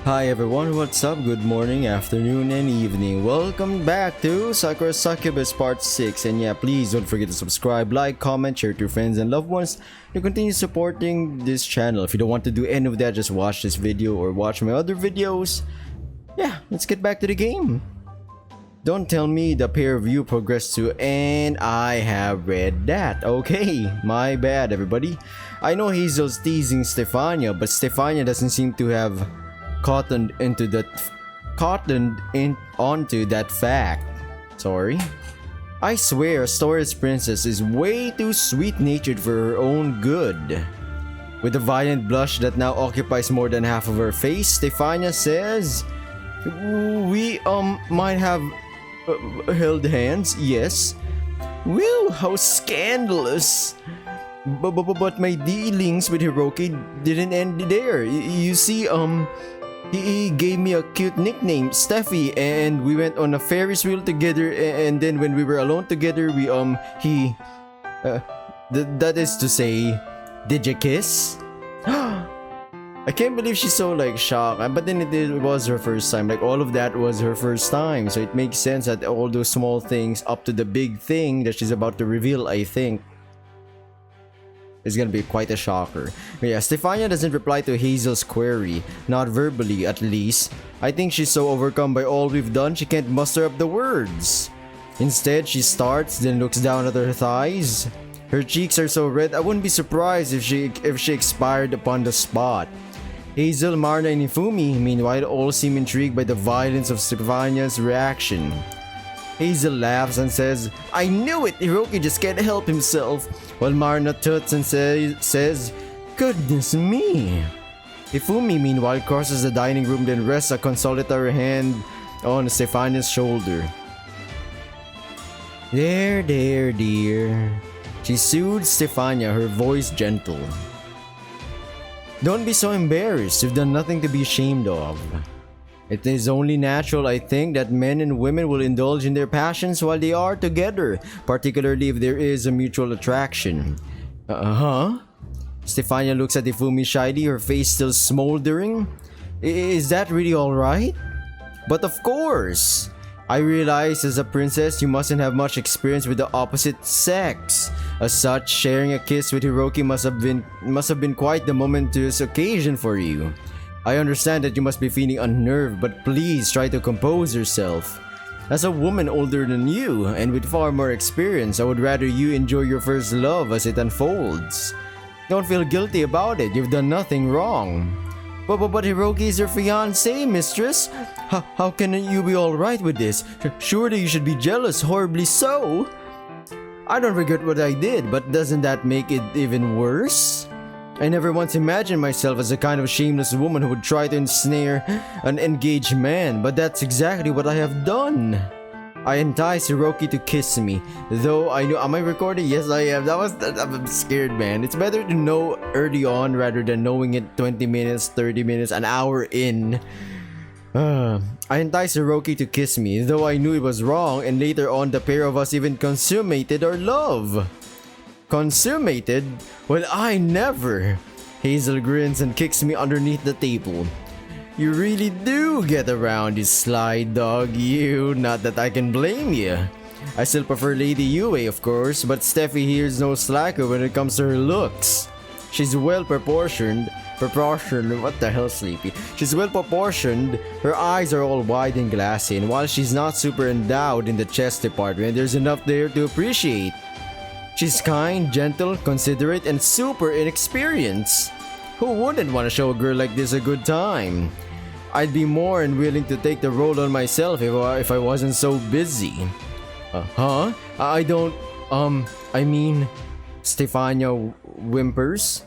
Hi everyone, what's up? Good morning, afternoon, and evening. Welcome back to SakuraSuccubus Part 6. And yeah, please don't forget to subscribe, like, comment, share to your friends and loved ones to continue supporting this channel. If you don't want to do any of that, just watch this video or watch my other videos. Yeah, let's get back to the game. Don't tell me the pair of you progressed to, and I have read that. Okay, my bad everybody. I know Hazel's teasing Stephania, but Stephania doesn't seem to have cottoned onto that fact. Sorry. I swear Astoria's princess is way too sweet-natured for her own good. With a violent blush that now occupies more than half of her face, Stephania says, "We might have held hands, yes. Whew, how scandalous. But my dealings with Hiroki didn't end there. You see, he gave me a cute nickname, Steffi, and we went on a Ferris wheel together, and then when we were alone together, that is to say, did you kiss?" I can't believe she's so like shocked, but then it was her first time, like all of that was her first time, so it makes sense that all those small things up to the big thing that she's about to reveal, I think, is gonna be quite a shocker. But yeah, Stephania doesn't reply to Hazel's query, not verbally at least. I think she's so overcome by all we've done she can't muster up the words. Instead, she starts, then looks down at her thighs. Her cheeks are so red, I wouldn't be surprised if she expired upon the spot. Hazel, Marna, and Hifumi, meanwhile, all seem intrigued by the violence of Stephania's reaction. Hazel laughs and says, "I knew it! Hiroki just can't help himself." While Marna toots and says, "Goodness me!" Hifumi, meanwhile, crosses the dining room, then rests a consolatory hand on Stephania's shoulder. There, dear. She soothes Stephania, her voice gentle. Don't be so embarrassed. You've done nothing to be ashamed of. It is only natural, I think, that men and women will indulge in their passions while they are together, particularly if there is a mutual attraction. Stephania looks at Hifumi shyly, her face still smoldering. Is that really alright? But of course! I realize as a princess you mustn't have much experience with the opposite sex. As such, sharing a kiss with Hiroki must have been quite the momentous occasion for you. I understand that you must be feeling unnerved, but please try to compose yourself. As a woman older than you, and with far more experience, I would rather you enjoy your first love as it unfolds. Don't feel guilty about it, you've done nothing wrong. But Hiroki is your fiancé, mistress. How can you be alright with this? Surely you should be jealous, horribly so. I don't regret what I did, but doesn't that make it even worse? I never once imagined myself as a kind of shameless woman who would try to ensnare an engaged man, but that's exactly what I have done. I enticed Hiroki to kiss me, though I knew— am I recording? Yes, I am. I'm scared, man. It's better to know early on rather than knowing it 20 minutes, 30 minutes, an hour in. I enticed Hiroki to kiss me, though I knew it was wrong, and later on the pair of us even consummated our love. Consummated? Well, I never. Hazel grins and kicks me underneath the table. You really do get around, you sly dog, you. Not that I can blame you. I still prefer Lady Yue, of course, but Steffi here is no slacker when it comes to her looks. She's well proportioned. What the hell, Sleepy? She's well proportioned, her eyes are all wide and glassy, and while she's not super endowed in the chest department, there's enough there to appreciate. She's kind, gentle, considerate, and super inexperienced. Who wouldn't want to show a girl like this a good time? I'd be more than willing to take the role on myself if I wasn't so busy. I mean, Stephania whimpers.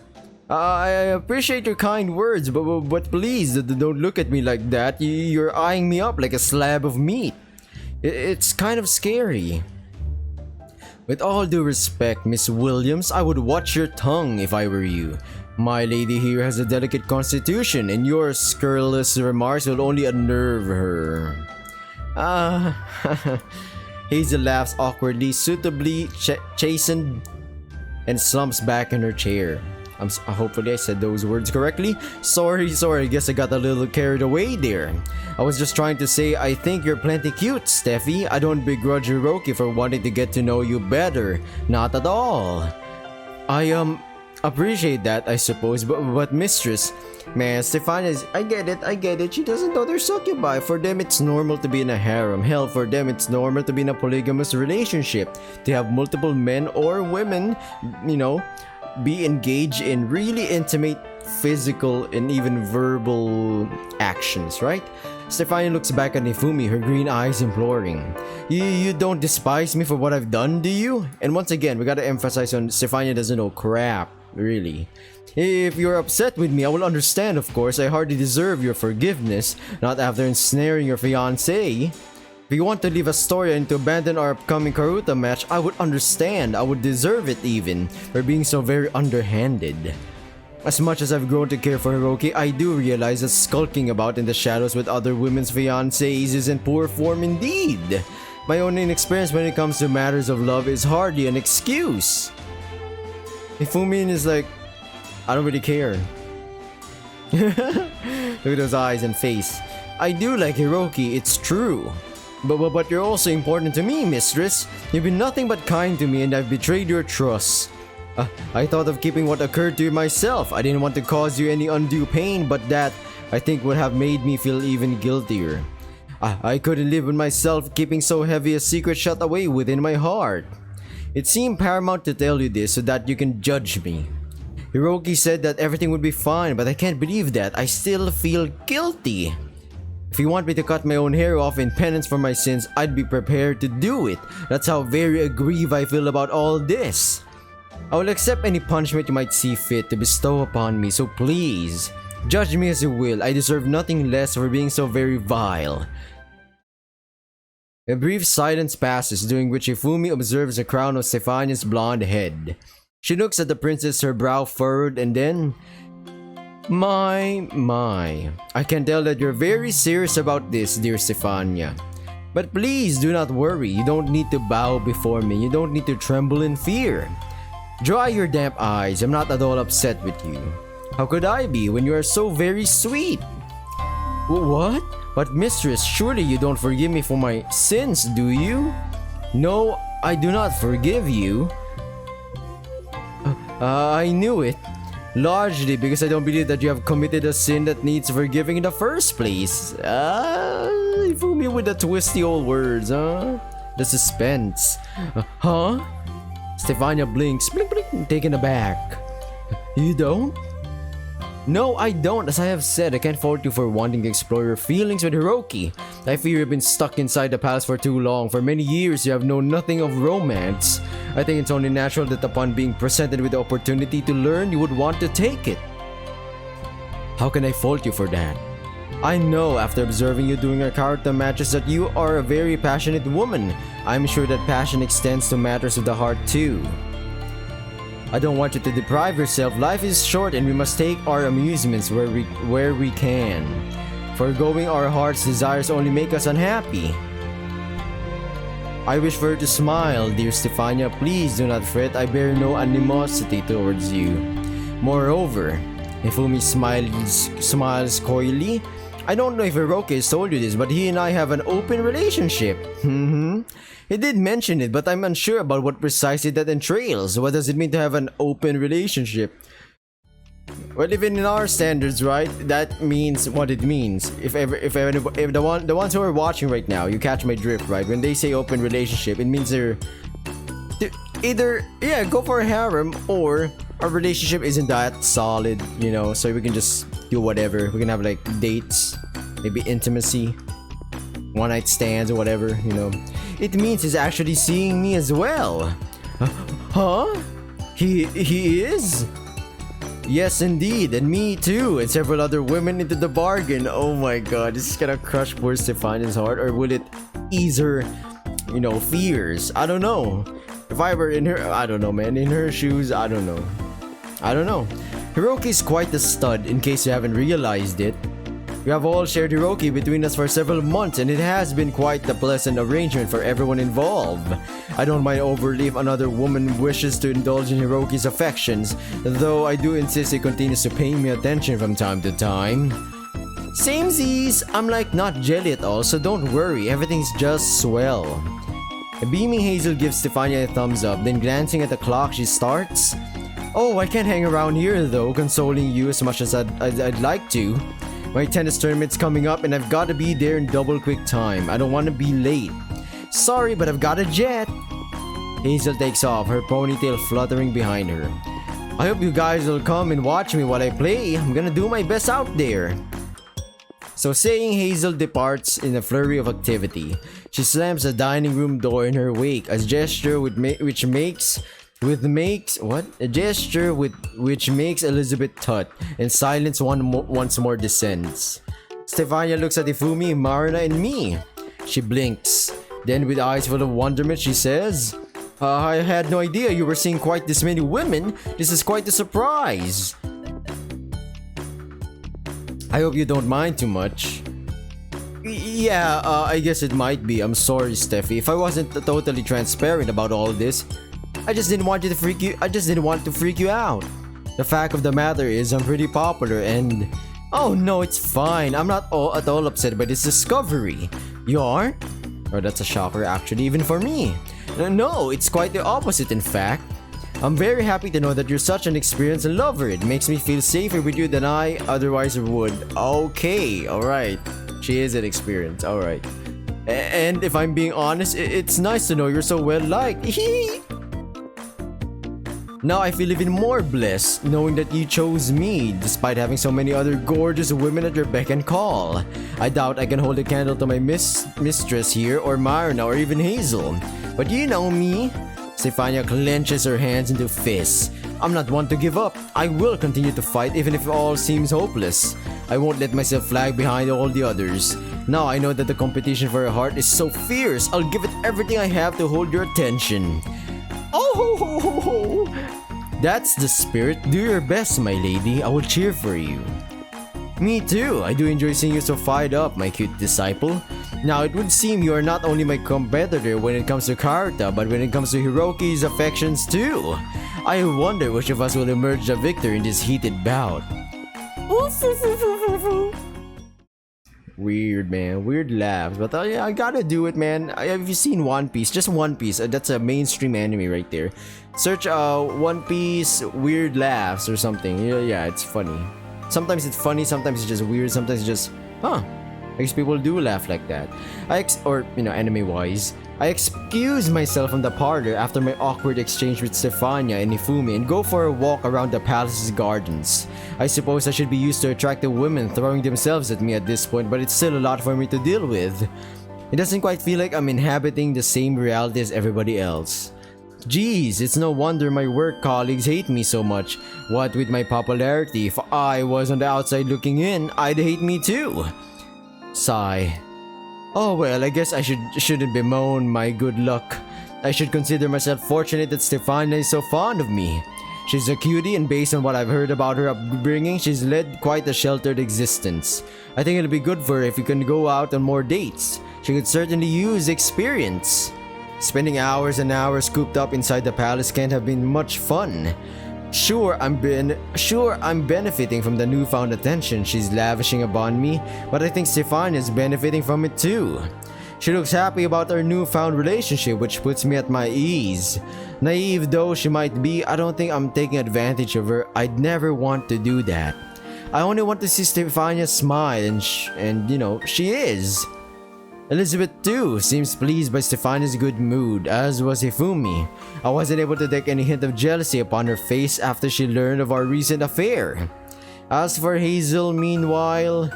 I appreciate your kind words, but please don't look at me like that. You're eyeing me up like a slab of meat. It's kind of scary. With all due respect, Miss Williams, I would watch your tongue if I were you. My lady here has a delicate constitution, and your scurrilous remarks will only unnerve her. Hazel laughs awkwardly, suitably chastened, and slumps back in her chair. Hopefully I said those words correctly. Sorry, I guess I got a little carried away there. I was just trying to say I think you're plenty cute, Steffi. I don't begrudge Hiroki for wanting to get to know you better. Not at all. I appreciate that, I suppose, but mistress, man, Stephania's, I get it, she doesn't know they're succubi. For them it's normal to be in a harem. Hell, for them it's normal to be in a polygamous relationship, to have multiple men or women, you know, be engaged in really intimate physical and even verbal actions, right? Stephania looks back at Hifumi, her green eyes imploring. You don't despise me for what I've done, do you? And once again, we gotta emphasize on Stephania doesn't know crap, really. If you're upset with me, I will understand, of course. I hardly deserve your forgiveness, not after ensnaring your fiancé. If you want to leave Astoria and to abandon our upcoming karuta match, I would understand. I would deserve it even, for being so very underhanded. As much as I've grown to care for Hiroki, I do realize that skulking about in the shadows with other women's fiancés is in poor form indeed. My own inexperience when it comes to matters of love is hardly an excuse. Hifumi is like, I don't really care. Look at those eyes and face. I do like Hiroki, it's true. But you're also important to me, mistress. You've been nothing but kind to me and I've betrayed your trust. I thought of keeping what occurred to you myself. I didn't want to cause you any undue pain, but that, I think, would have made me feel even guiltier. I couldn't live with myself keeping so heavy a secret shut away within my heart. It seemed paramount to tell you this so that you can judge me. Hiroki said that everything would be fine, but I can't believe that. I still feel guilty. If you want me to cut my own hair off in penance for my sins, I'd be prepared to do it. That's how very aggrieved I feel about all this. I will accept any punishment you might see fit to bestow upon me, so please, judge me as you will. I deserve nothing less for being so very vile. A brief silence passes, during which Hifumi observes a crown of Stephania's blonde head. She looks at the princess, her brow furrowed, and then... My. I can tell that you're very serious about this, dear Stephania. But please do not worry, you don't need to bow before me, you don't need to tremble in fear. Dry your damp eyes, I'm not at all upset with you. How could I be when you are so very sweet? What? But mistress, surely you don't forgive me for my sins, do you? No, I do not forgive you. I knew it. Largely because I don't believe that you have committed a sin that needs forgiving in the first place. You fool me with the twisty old words, huh? The suspense. Huh? Stephania blinks, blink, taken aback. You don't? No, I don't. As I have said, I can't fault you for wanting to explore your feelings with Hiroki. I fear you've been stuck inside the palace for too long. For many years, you have known nothing of romance. I think it's only natural that upon being presented with the opportunity to learn, you would want to take it. How can I fault you for that? I know, after observing you during our karuta matches, that you are a very passionate woman. I'm sure that passion extends to matters of the heart too. I don't want you to deprive yourself. Life is short and we must take our amusements where we can. Forgoing our heart's desires only make us unhappy. I wish for her to smile, dear Stephania. Please do not fret. I bear no animosity towards you. Moreover, Hifumi smiles coyly. I don't know if Hiroki has told you this, but he and I have an open relationship. He did mention it, but I'm unsure about what precisely that entails. What does it mean to have an open relationship? Well, even in our standards, right, that means what it means. If the ones who are watching right now, you catch my drift, right? When they say open relationship, it means they're either, yeah, go for a harem, or our relationship isn't that solid, you know, so we can just do whatever. We can have like dates, maybe intimacy, one night stands or whatever, you know. It means he's actually seeing me as well. Huh? He is? Yes, indeed, and me too, and several other women into the bargain. Oh my god, this is gonna crush poor Stephania's heart, or will it ease her, you know, fears? I don't know. If I were in her, I don't know, man. In her shoes, I don't know. Hiroki's quite a stud, in case you haven't realized it. We have all shared Hiroki between us for several months and it has been quite the pleasant arrangement for everyone involved. I don't mind overly if another woman wishes to indulge in Hiroki's affections, though I do insist he continues to pay me attention from time to time. Samesies! I'm like not jelly at all, so don't worry, everything's just swell. A beaming Hazel gives Stephania a thumbs up, then glancing at the clock she starts. Oh, I can't hang around here though, consoling you as much as I'd like to. My tennis tournament's coming up and I've got to be there in double quick time. I don't want to be late. Sorry, but I've got a jet. Hazel takes off, her ponytail fluttering behind her. I hope you guys will come and watch me while I play. I'm gonna do my best out there. So saying, Hazel departs in a flurry of activity. She slams the dining room door in her wake, a gesture which makes Elizabeth tut, and silence once more descends. Stephania looks at Hifumi, Marina, and me. She blinks. Then with eyes full of wonderment, she says, I had no idea you were seeing quite this many women. This is quite a surprise. I hope you don't mind too much. Yeah, I guess it might be. I'm sorry, Steffi. If I wasn't totally transparent about all this, I just didn't want to freak you out. The fact of the matter is I'm pretty popular and... Oh no, it's fine. I'm not at all upset by this discovery. You aren't? Oh, that's a shocker actually, even for me. No, it's quite the opposite in fact. I'm very happy to know that you're such an experienced lover. It makes me feel safer with you than I otherwise would. Okay, alright. She is an experienced, alright. And if I'm being honest, it's nice to know you're so well liked. Now I feel even more blessed knowing that you chose me despite having so many other gorgeous women at your beck and call. I doubt I can hold a candle to my mistress here or Marina or even Hazel. But you know me. Stephania clenches her hands into fists. I'm not one to give up. I will continue to fight even if it all seems hopeless. I won't let myself lag behind all the others. Now I know that the competition for her heart is so fierce. I'll give it everything I have to hold your attention. Oh ho ho ho ho! That's the spirit. Do your best, my lady. I will cheer for you. Me too. I do enjoy seeing you so fired up, my cute disciple. Now, it would seem you are not only my competitor when it comes to karuta, but when it comes to Hiroki's affections too. I wonder which of us will emerge the victor in this heated bout. Weird, man. Weird laughs. But yeah, I gotta do it, man. Have you seen One Piece? Just One Piece. That's a mainstream anime right there. Search One Piece weird laughs or something. Yeah, it's funny. Sometimes it's funny, sometimes it's just weird, sometimes it's just, I guess people do laugh like that. Anime-wise. I excuse myself from the parlor after my awkward exchange with Stephania and Hifumi and go for a walk around the palace's gardens. I suppose I should be used to attractive women throwing themselves at me at this point, but it's still a lot for me to deal with. It doesn't quite feel like I'm inhabiting the same reality as everybody else. Geez, it's no wonder my work colleagues hate me so much. What with my popularity, if I was on the outside looking in, I'd hate me too. Sigh. Oh well, I guess I shouldn't bemoan my good luck. I should consider myself fortunate that Stephania is so fond of me. She's a cutie and based on what I've heard about her upbringing, she's led quite a sheltered existence. I think it'll be good for her if we can go out on more dates. She could certainly use experience. Spending hours and hours cooped up inside the palace can't have been much fun. Sure, I'm benefiting from the newfound attention she's lavishing upon me, but I think Stephania's benefiting from it too. She looks happy about our newfound relationship, which puts me at my ease. Naive though she might be, I don't think I'm taking advantage of her. I'd never want to do that. I only want to see Stephania smile and she is. Elizabeth too seems pleased by Stephania's good mood, as was Hifumi. I wasn't able to take any hint of jealousy upon her face after she learned of our recent affair. As for Hazel, meanwhile,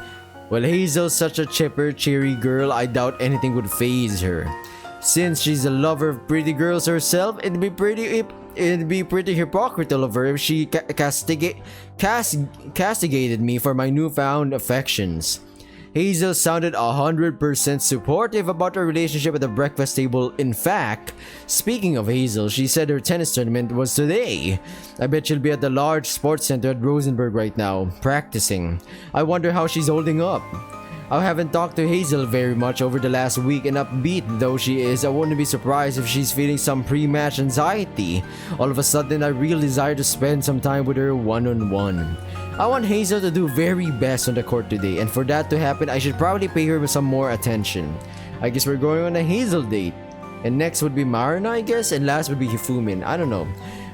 well, Hazel's such a chipper, cheery girl, I doubt anything would faze her. Since she's a lover of pretty girls herself, it'd be pretty hypocritical of her if she castigated me for my newfound affections. Hazel sounded 100% supportive about our relationship at the breakfast table. In fact, speaking of Hazel, she said her tennis tournament was today. I bet she'll be at the large sports center at Rosenberg right now, practicing. I wonder how she's holding up. I haven't talked to Hazel very much over the last week, and upbeat though she is, I wouldn't be surprised if she's feeling some pre-match anxiety. All of a sudden, I really desire to spend some time with her one-on-one. I want Hazel to do very best on the court today, and for that to happen, I should probably pay her some more attention. I guess we're going on a Hazel date. And next would be Marina, I guess, and last would be Hifumi. I don't know.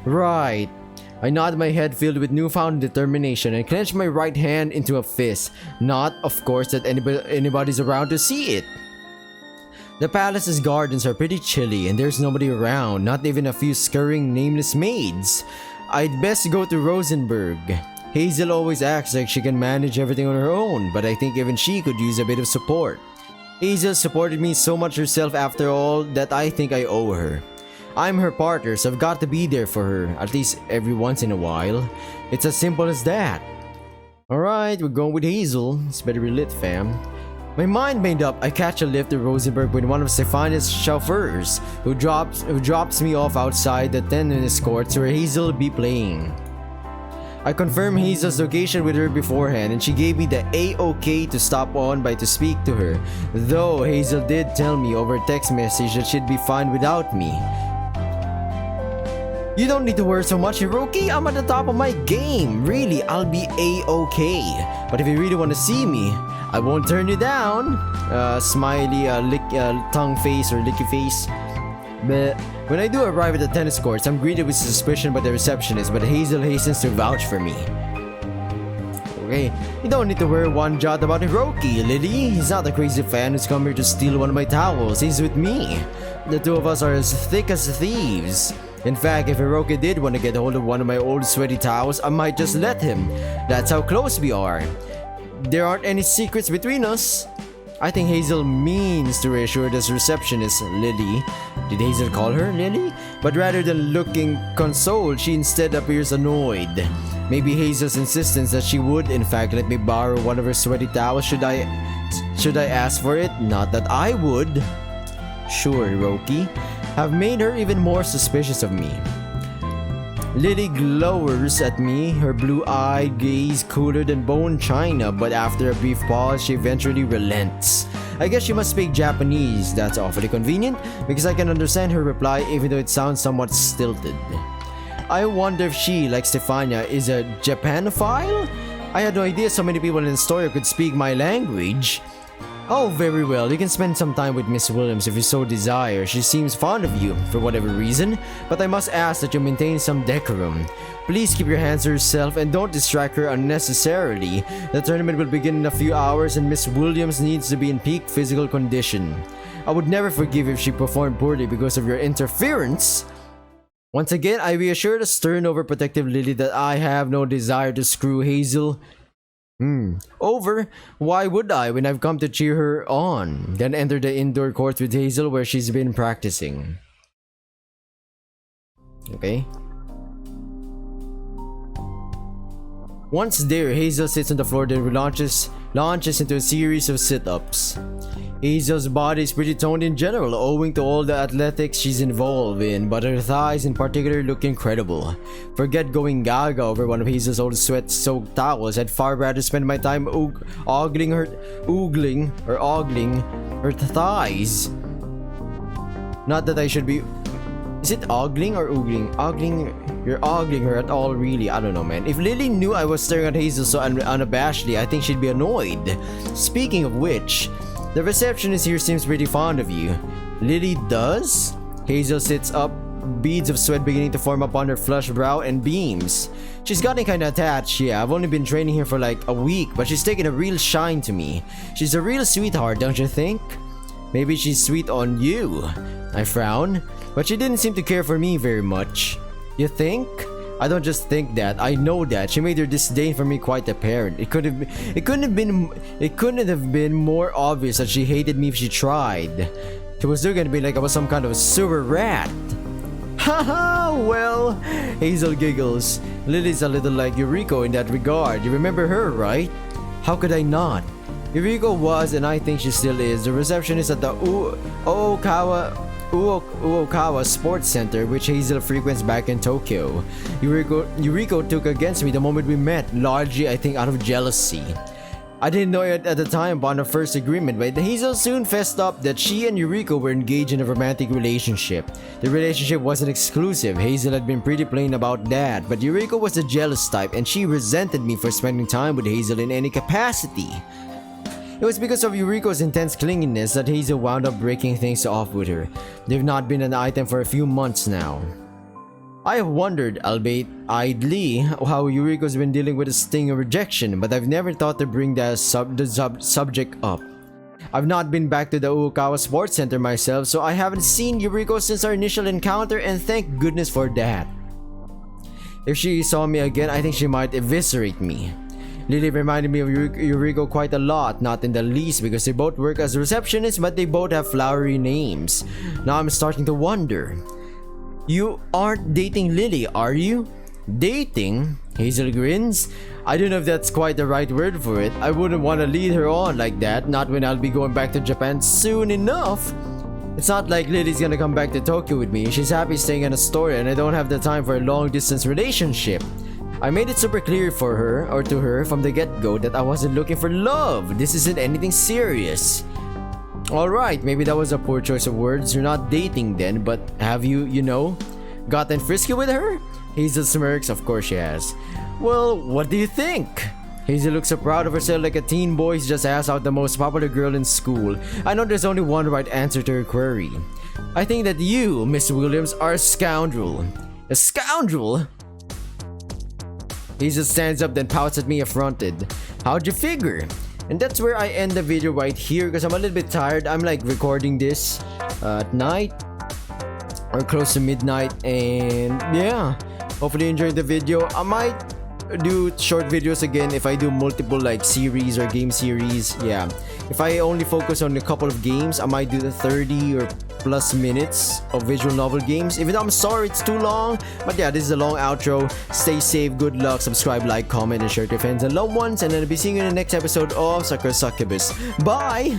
Right. I nod my head filled with newfound determination and clench my right hand into a fist. Not, of course, that anybody's around to see it. The palace's gardens are pretty chilly and there's nobody around, not even a few scurrying nameless maids. I'd best go to Rosenberg. Hazel always acts like she can manage everything on her own, but I think even she could use a bit of support. Hazel supported me so much herself after all that I think I owe her. I'm her partner, so I've got to be there for her, at least every once in a while. It's as simple as that. Alright, we're going with Hazel. It's better be lit, fam. My mind made up, I catch a lift to Rosenberg with one of Stephania's chauffeurs, who drops me off outside the tennis courts where Hazel will be playing. I confirmed Hazel's location with her beforehand, and she gave me the A-OK to stop on by to speak to her, though Hazel did tell me over text message that she'd be fine without me. You don't need to worry so much, Hiroki. I'm at the top of my game. Really, I'll be A-OK. But if you really want to see me, I won't turn you down. Smiley, tongue face or licky face. But when I do arrive at the tennis courts, I'm greeted with suspicion by the receptionist, but Hazel hastens to vouch for me. Okay, you don't need to worry one jot about Hiroki, Lily. He's not a crazy fan who's come here to steal one of my towels. He's with me. The two of us are as thick as thieves. In fact, if Hiroki did want to get hold of one of my old sweaty towels, I might just let him. That's how close we are. There aren't any secrets between us. I think Hazel means to reassure this receptionist, Lily. Did Hazel call her Lily? But rather than looking consoled, she instead appears annoyed. Maybe Hazel's insistence that she would, in fact, let me borrow one of her sweaty towels should I ask for it? Not that I would. Sure, Hiroki. Have made her even more suspicious of me. Lily glowers at me, her blue-eyed gaze cooler than bone china, but after a brief pause, she eventually relents. I guess she must speak Japanese. That's awfully convenient, because I can understand her reply even though it sounds somewhat stilted. I wonder if she, like Stephania, is a Japanophile? I had no idea so many people in Astoria could speak my language. Oh, very well. You can spend some time with Miss Williams if you so desire. She seems fond of you, for whatever reason, but I must ask that you maintain some decorum. Please keep your hands to yourself and don't distract her unnecessarily. The tournament will begin in a few hours and Miss Williams needs to be in peak physical condition. I would never forgive if she performed poorly because of your interference. Once again, I reassure the stern, overprotective Lily that I have no desire to screw Hazel over. Why would I when I've come to cheer her on? Then enter the indoor court with Hazel where she's been practicing. Okay. Once there, Hazel sits on the floor then launches into a series of sit-ups. Hazel's body is pretty toned in general owing to all the athletics she's involved in, but her thighs in particular look incredible. Forget going gaga over one of Hazel's old sweat-soaked towels. I'd far rather spend my time ogling her thighs. Not that I should be... Is it ogling or oogling? Ogling... You're ogling her at all, really. I don't know, man. If Lily knew I was staring at Hazel so unabashedly, I think she'd be annoyed. Speaking of which... The receptionist here seems pretty fond of you. Lily does? Hazel sits up, beads of sweat beginning to form upon her flushed brow and beams. She's gotten kinda attached, yeah. I've only been training here for like a week, but she's taken a real shine to me. She's a real sweetheart, don't you think? Maybe she's sweet on you. I frown, but she didn't seem to care for me very much. You think? I don't just think that, I know that. She made her disdain for me quite apparent. It couldn't have been more obvious that she hated me if she tried. She was looking at me like I was some kind of sewer rat. Haha, well, Hazel giggles. Lily's a little like Yuriko in that regard. You remember her, right? How could I not? Yuriko was, and I think she still is, the receptionist at the Uokawa Sports Center, which Hazel frequents back in Tokyo. Yuriko took against me the moment we met, largely I think out of jealousy. I didn't know it at the time upon our first agreement, but Hazel soon fessed up that she and Yuriko were engaged in a romantic relationship. The relationship wasn't exclusive. Hazel had been pretty plain about that, but Yuriko was the jealous type and she resented me for spending time with Hazel in any capacity. It was because of Yuriko's intense clinginess that Hazel wound up breaking things off with her. They've not been an item for a few months now. I have wondered, albeit idly, how Yuriko's been dealing with the sting of rejection, but I've never thought to bring that subject up. I've not been back to the Uokawa Sports Center myself, so I haven't seen Yuriko since our initial encounter, and thank goodness for that. If she saw me again, I think she might eviscerate me. Lily reminded me of Yuriko quite a lot, not in the least because they both work as receptionists, but they both have flowery names. Now I'm starting to wonder. You aren't dating Lily, are you? Dating? Hazel grins. I don't know if that's quite the right word for it. I wouldn't want to lead her on like that, not when I'll be going back to Japan soon enough. It's not like Lily's gonna come back to Tokyo with me. She's happy staying in Astoria and I don't have the time for a long distance relationship. I made it super clear for her, or to her, from the get-go that I wasn't looking for love. This isn't anything serious. Alright, maybe that was a poor choice of words. You're not dating then, but have you, gotten frisky with her? Hazel smirks, of course she has. Well, what do you think? Hazel looks so proud of herself like a teen boy who's just asked out the most popular girl in school. I know there's only one right answer to her query. I think that you, Miss Williams, are a scoundrel. A scoundrel? Hazel stands up then pouts at me affronted. How'd you figure? And that's where I end the video right here because I'm a little bit tired. I'm like recording this at night or close to midnight, and yeah, hopefully you enjoyed the video. I might do short videos again if I do multiple like series or game series. Yeah, if I only focus on a couple of games, I might do the 30 or plus minutes of visual novel games, even though I'm sorry it's too long. But yeah, this is a long outro. Stay safe, good luck, subscribe, like, comment, and share to your friends and loved ones, and I'll be seeing you in the next episode of SakuraSuccubus. Bye!